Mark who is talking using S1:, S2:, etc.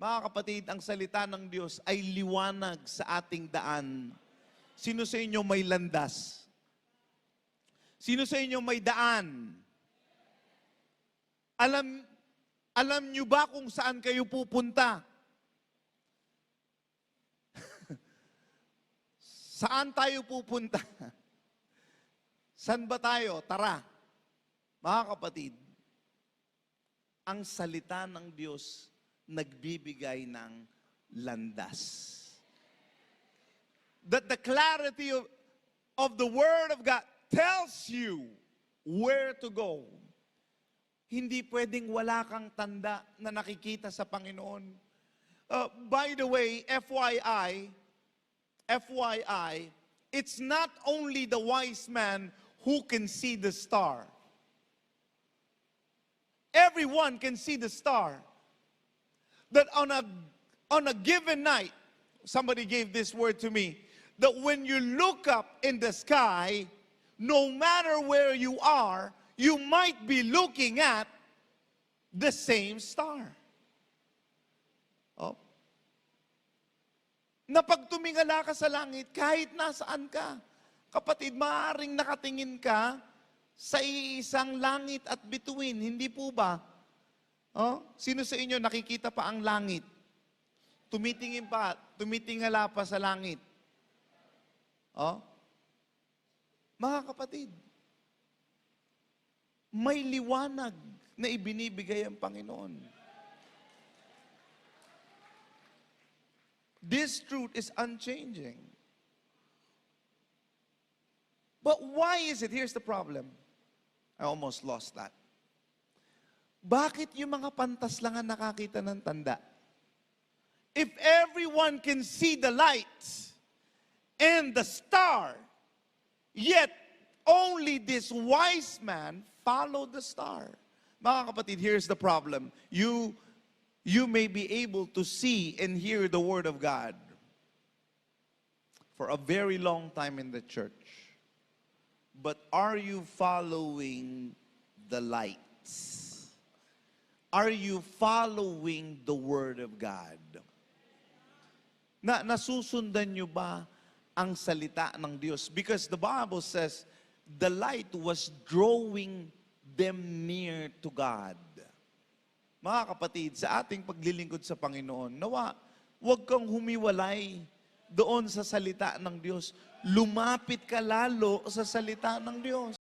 S1: Mga kapatid, ang salita ng Diyos ay liwanag sa ating daan. Sino sa inyo may landas? Sino sa inyo may daan? Alam nyo ba kung saan kayo pupunta? Saan tayo pupunta? Saan ba tayo? Tara. Mga kapatid, ang salita ng Diyos nagbibigay ng landas. That the clarity of the Word of God tells you where to go. Hindi pwedeng wala kang tanda na nakikita sa Panginoon. By the way, FYI, it's not only the wise man who can see the star. Everyone can see the star. That on a given night, somebody gave this word to me, that when you look up in the sky, no matter where you are, you might be looking at the same star. Oh. Na pag tumingala ka sa langit, kahit nasaan ka, kapatid, maaaring nakatingin ka sa iisang langit at bituin, hindi po ba? Oh, sino sa inyo nakikita pa ang langit? Tumitingala pa sa langit. Oh? Mga kapatid, may liwanag na ibinibigay ang Panginoon. This truth is unchanging. But why is it? Here's the problem. I almost lost that. Bakit yung mga pantas lang ang nakakita ng tanda? If everyone can see the light and the star, yet only this wise man followed the star. Mga kapatid, here's the problem. You may be able to see and hear the Word of God for a very long time in the church. But are you following the lights? Are you following the Word of God? Nasusundan nyo ba ang salita ng Diyos? Because the Bible says, the light was drawing them near to God. Mga kapatid, sa ating paglilingkod sa Panginoon, nawa, huwag kang humiwalay doon sa salita ng Diyos. Lumapit ka lalo sa salita ng Diyos.